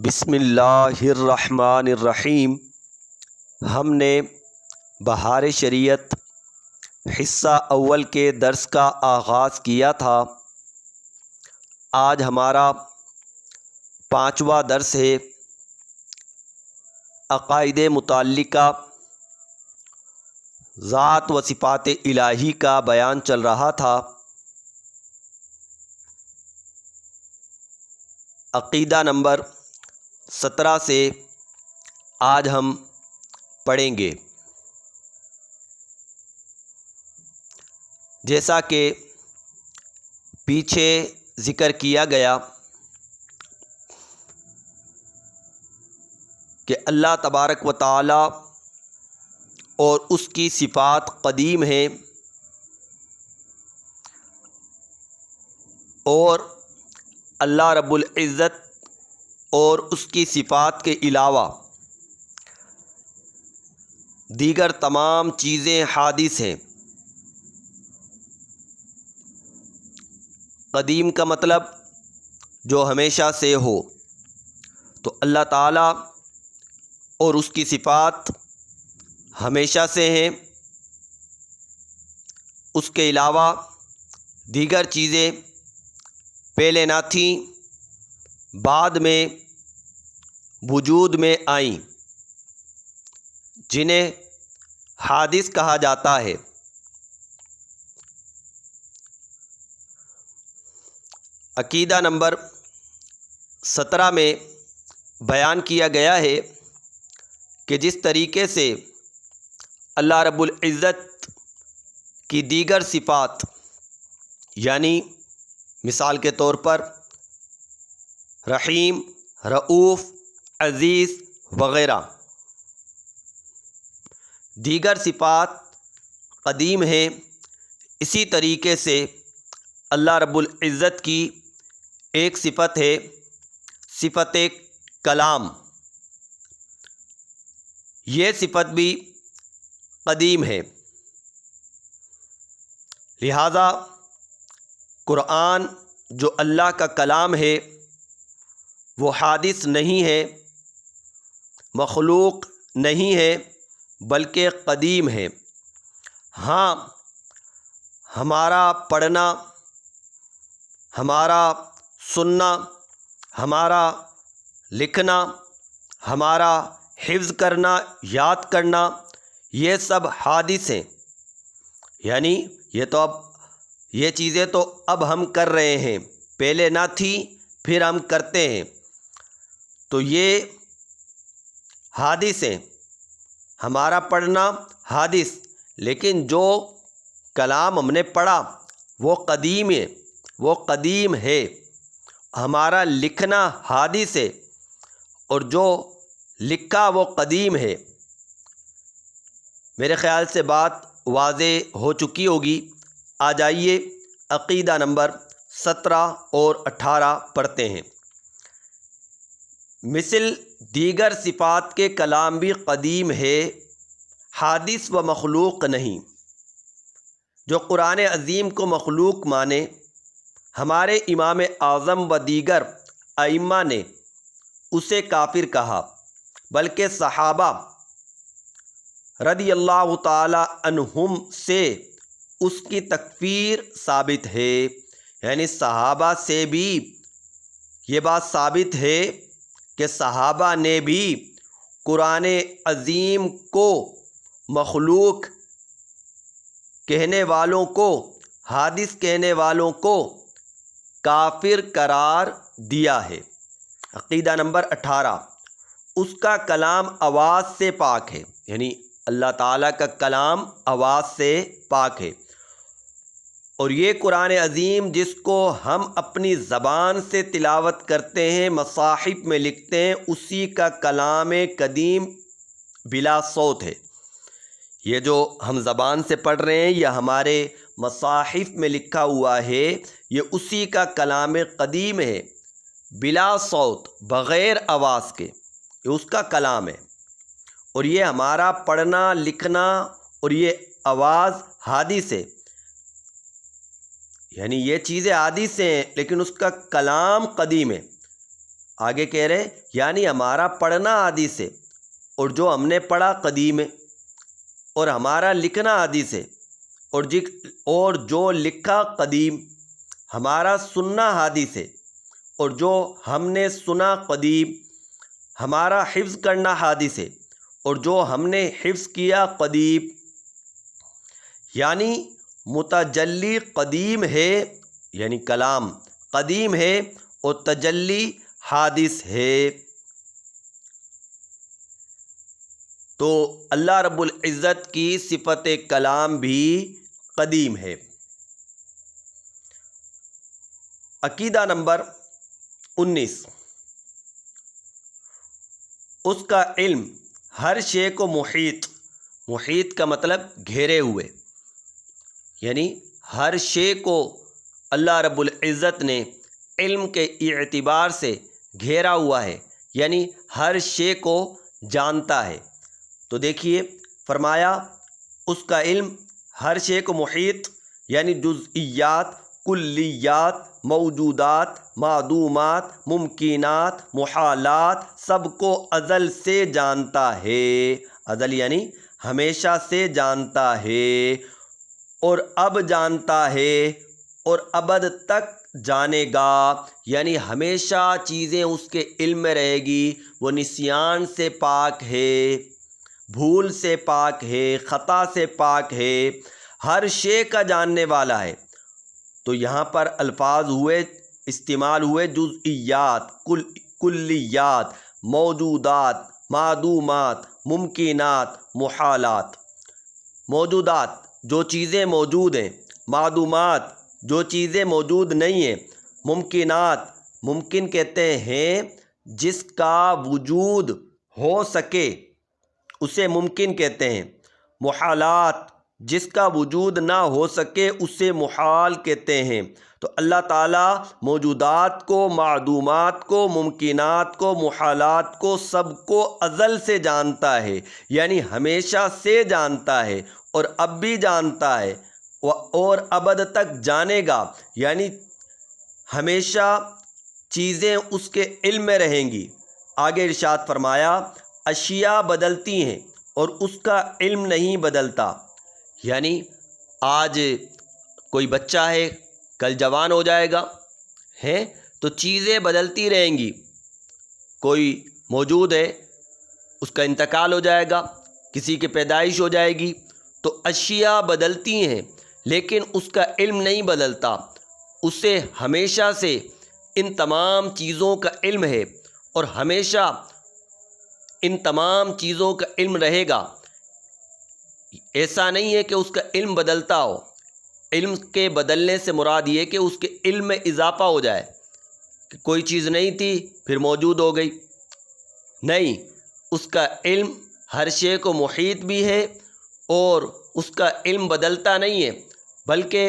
بسم اللہ الرحمن الرحیم۔ ہم نے بہار شریعت حصہ اول کے درس کا آغاز کیا تھا۔ آج ہمارا 5واں درس ہے۔ عقائد متعلقہ ذات و صفات الہی کا بیان چل رہا تھا۔ عقیدہ نمبر 17 سے آج ہم پڑھیں گے۔ جیسا کہ پیچھے ذکر کیا گیا کہ اللہ تبارک و تعالی اور اس کی صفات قدیم ہیں اور اللہ رب العزت اور اس کی صفات کے علاوہ دیگر تمام چیزیں حادث ہیں۔ قدیم کا مطلب جو ہمیشہ سے ہو، تو اللہ تعالیٰ اور اس کی صفات ہمیشہ سے ہیں۔ اس کے علاوہ دیگر چیزیں پہلے نہ تھیں، بعد میں وجود میں آئیں، جنہیں حادث کہا جاتا ہے۔ عقیدہ نمبر 17 میں بیان کیا گیا ہے کہ جس طریقے سے اللہ رب العزت کی دیگر صفات، یعنی مثال کے طور پر رحیم، رؤوف، عزیز وغیرہ دیگر صفات قدیم ہیں، اسی طریقے سے اللہ رب العزت کی ایک صفت ہے صفت کلام۔ یہ صفت بھی قدیم ہے، لہذا قرآن جو اللہ کا کلام ہے وہ حادث نہیں ہے، مخلوق نہیں ہے، بلکہ قدیم ہے۔ ہاں، ہمارا پڑھنا، ہمارا سننا، ہمارا لکھنا، ہمارا حفظ کرنا، یاد کرنا، یہ سب حادث ہیں، یعنی یہ چیزیں تو اب ہم کر رہے ہیں، پہلے نہ تھی پھر ہم کرتے ہیں، تو یہ حادث ہیں۔ ہمارا پڑھنا حادث، لیکن جو کلام ہم نے پڑھا وہ قدیم ہے۔ ہمارا لکھنا حادث ہے اور جو لکھا وہ قدیم ہے۔ میرے خیال سے بات واضح ہو چکی ہوگی۔ آ جائیے عقیدہ نمبر 17 اور 18 پڑھتے ہیں۔ مثل دیگر صفات کے کلام بھی قدیم ہے، حادث و مخلوق نہیں۔ جو قرآن عظیم کو مخلوق مانے، ہمارے امام اعظم و دیگر ائمہ نے اسے کافر کہا، بلکہ صحابہ رضی اللہ تعالی عنہم سے اس کی تکفیر ثابت ہے، یعنی صحابہ سے بھی یہ بات ثابت ہے کہ صحابہ نے بھی قرآن عظیم کو مخلوق کہنے والوں کو، حادث کہنے والوں کو کافر قرار دیا ہے۔ عقیدہ نمبر 18، اس کا کلام آواز سے پاک ہے، یعنی اللہ تعالیٰ کا کلام آواز سے پاک ہے، اور یہ قرآن عظیم جس کو ہم اپنی زبان سے تلاوت کرتے ہیں، مصاحف میں لکھتے ہیں، اسی کا کلام قدیم بلا صوت ہے۔ یہ جو ہم زبان سے پڑھ رہے ہیں، یہ ہمارے مصاحف میں لکھا ہوا ہے، یہ اسی کا کلام قدیم ہے، بلا صوت، بغیر آواز کے، یہ اس کا کلام ہے۔ اور یہ ہمارا پڑھنا، لکھنا اور یہ آواز حادث ہے، یعنی یہ چیزیں حادث ہیں، لیکن اس کا کلام قدیم ہے۔ آگے کہہ رہے ہیں یعنی ہمارا پڑھنا حدیث ہے، اور جو ہم نے پڑھا قدیم ہے، اور ہمارا لکھنا حدیث ہے، اور جو لکھا قدیم، ہمارا سننا حدیث ہے، اور جو ہم نے سنا قدیم، ہمارا حفظ کرنا حدیث ہے، اور جو ہم نے حفظ کیا قدیم۔ یعنی متجلی قدیم ہے، یعنی کلام قدیم ہے، اور تجلی حادث ہے۔ تو اللہ رب العزت کی صفت کلام بھی قدیم ہے۔ عقیدہ نمبر 19، اس کا علم ہر شے کو محیط کا مطلب گھیرے ہوئے، یعنی ہر شے کو اللہ رب العزت نے علم کے اعتبار سے گھیرا ہوا ہے، یعنی ہر شے کو جانتا ہے۔ تو دیکھیے فرمایا اس کا علم ہر شے کو محیط، یعنی جزئیات، کلیات، موجودات، معدومات، ممکنات، محالات سب کو ازل سے جانتا ہے۔ ازل یعنی ہمیشہ سے جانتا ہے، اور اب جانتا ہے، اور ابد تک جانے گا، یعنی ہمیشہ چیزیں اس کے علم میں رہے گی۔ وہ نسیان سے پاک ہے، بھول سے پاک ہے، خطا سے پاک ہے، ہر شے کا جاننے والا ہے۔ تو یہاں پر الفاظ استعمال ہوئے جزئیات، کلیات، موجودات، معدومات، ممکنات، محالات۔ موجودات جو چیزیں موجود ہیں، معدومات جو چیزیں موجود نہیں ہیں، ممکنات ممکن کہتے ہیں جس کا وجود ہو سکے اسے ممکن کہتے ہیں، محالات جس کا وجود نہ ہو سکے اسے محال کہتے ہیں۔ تو اللہ تعالیٰ موجودات کو، معدومات کو، ممکنات کو، محالات کو سب کو ازل سے جانتا ہے، یعنی ہمیشہ سے جانتا ہے، اور اب بھی جانتا ہے، اور ابد تک جانے گا، یعنی ہمیشہ چیزیں اس کے علم میں رہیں گی۔ آگے ارشاد فرمایا اشیاء بدلتی ہیں اور اس کا علم نہیں بدلتا، یعنی آج کوئی بچہ ہے، کل جوان ہو جائے گا، تو چیزیں بدلتی رہیں گی۔ کوئی موجود ہے، اس کا انتقال ہو جائے گا، کسی کی پیدائش ہو جائے گی، تو اشیاء بدلتی ہیں لیکن اس کا علم نہیں بدلتا۔ اسے ہمیشہ سے ان تمام چیزوں کا علم ہے، اور ہمیشہ ان تمام چیزوں کا علم رہے گا۔ ایسا نہیں ہے کہ اس کا علم بدلتا ہو، علم کے بدلنے سے مراد یہ کہ اس کے علم میں اضافہ ہو جائے، کہ کوئی چیز نہیں تھی پھر موجود ہو گئی، نہیں، اس کا علم ہر شے کو محیط بھی ہے، اور اس کا علم بدلتا نہیں ہے، بلکہ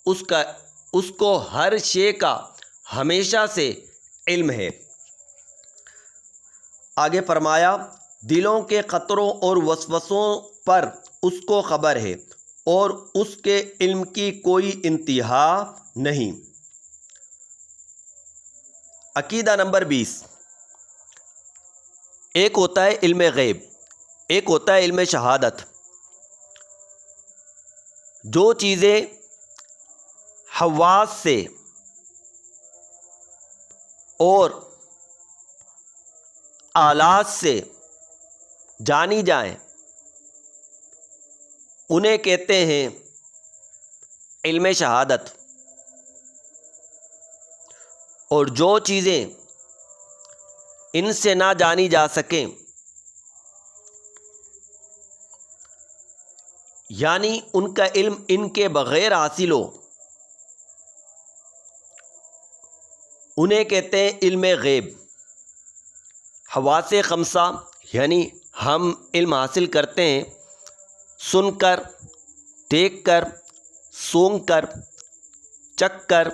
اس کو ہر شے کا ہمیشہ سے علم ہے۔ آگے فرمایا دلوں کے خطروں اور وسوسوں پر اس کو خبر ہے، اور اس کے علم کی کوئی انتہا نہیں۔ عقیدہ نمبر 20، ایک ہوتا ہے علم غیب، ایک ہوتا ہے علم شہادت۔ جو چیزیں حواس سے اور آلات سے جانی جائیں انہیں کہتے ہیں علم شہادت، اور جو چیزیں ان سے نہ جانی جا سکیں، یعنی ان کا علم ان کے بغیر حاصل ہو، انہیں کہتے ہیں علم غیب۔ حواس خمسہ یعنی ہم علم حاصل کرتے ہیں سن کر، دیکھ کر، سونگھ کر، چکھ کر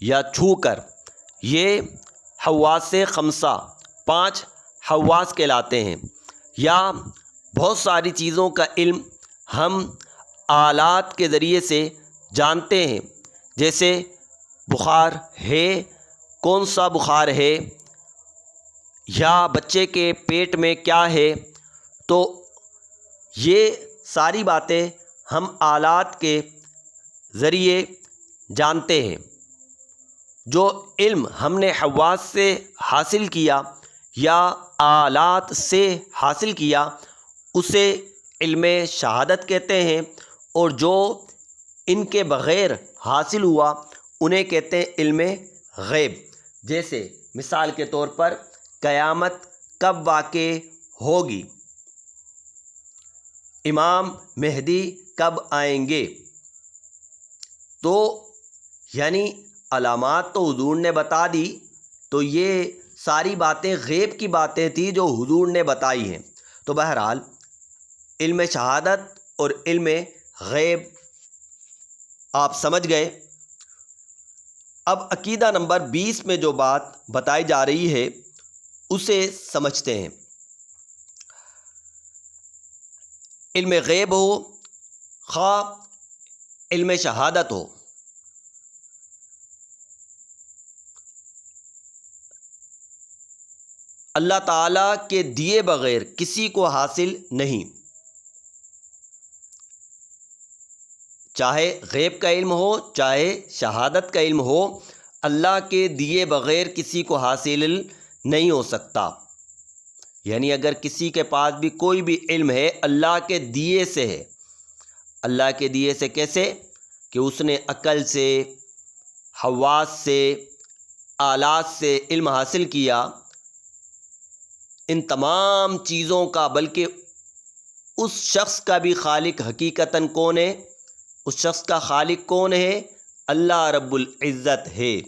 یا چھو کر، یہ حواس خمسہ 5 حواس کہلاتے ہیں۔ یا بہت ساری چیزوں کا علم ہم آلات کے ذریعے سے جانتے ہیں، جیسے بخار ہے، کون سا بخار ہے، یا بچے کے پیٹ میں کیا ہے، تو یہ ساری باتیں ہم آلات کے ذریعے جانتے ہیں۔ جو علم ہم نے حواس سے حاصل کیا یا آلات سے حاصل کیا اسے علم شہادت کہتے ہیں، اور جو ان کے بغیر حاصل ہوا انہیں کہتے ہیں علم غیب۔ جیسے مثال کے طور پر قیامت کب واقع ہوگی، امام مہدی کب آئیں گے، تو یعنی علامات تو حضور نے بتا دی، تو یہ ساری باتیں غیب کی باتیں تھیں جو حضور نے بتائی ہیں۔ تو بہرحال علم شہادت اور علم غیب آپ سمجھ گئے۔ اب عقیدہ نمبر 20 میں جو بات بتائی جا رہی ہے اسے سمجھتے ہیں۔ علم غیب ہو خواہ علم شہادت ہو، اللہ تعالیٰ کے دیے بغیر کسی کو حاصل نہیں، چاہے غیب کا علم ہو چاہے شہادت کا علم ہو، اللہ کے دیے بغیر کسی کو حاصل نہیں ہو سکتا۔ یعنی اگر کسی کے پاس بھی کوئی بھی علم ہے اللہ کے دیے سے ہے۔ اللہ کے دیے سے کیسے؟ کہ اس نے عقل سے، حواس سے، آلات سے علم حاصل کیا، ان تمام چیزوں کا، بلکہ اس شخص کا بھی خالق حقیقتاً کون ہے؟ اس شخص کا خالق کون ہے؟ اللہ رب العزت ہے۔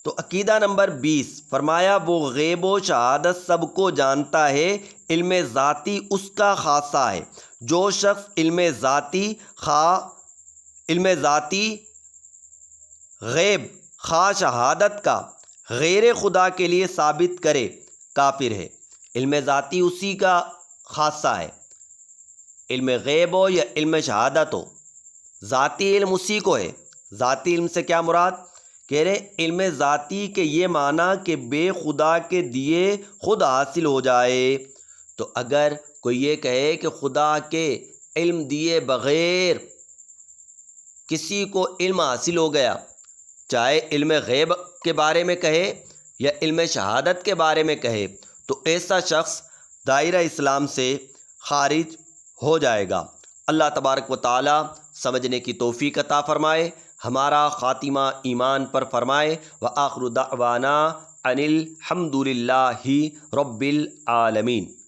تو عقیدہ نمبر 20 فرمایا وہ غیب و شہادت سب کو جانتا ہے، علم ذاتی اس کا خاصہ ہے۔ جو شخص علم ذاتی غیب خواہ شہادت کا غیر خدا کے لیے ثابت کرے کافر ہے۔ علم ذاتی اسی کا خاصہ ہے، علم غیب ہو یا علم شہادت ہو، ذاتی علم اسی کو ہے۔ ذاتی علم سے کیا مراد؟ کہہ رہے علم ذاتی کے یہ معنی کہ بے خدا کے دیے خود حاصل ہو جائے۔ تو اگر کوئی یہ کہے کہ خدا کے علم دیے بغیر کسی کو علم حاصل ہو گیا، چاہے علم غیب کے بارے میں کہے یا علم شہادت کے بارے میں کہے، تو ایسا شخص دائرہ اسلام سے خارج ہو جائے گا۔ اللہ تبارک و تعالی سمجھنے کی توفیق عطا فرمائے، ہمارا خاتمہ ایمان پر فرمائے۔ وآخر دعوانا ان الحمد للہ رب العالمین۔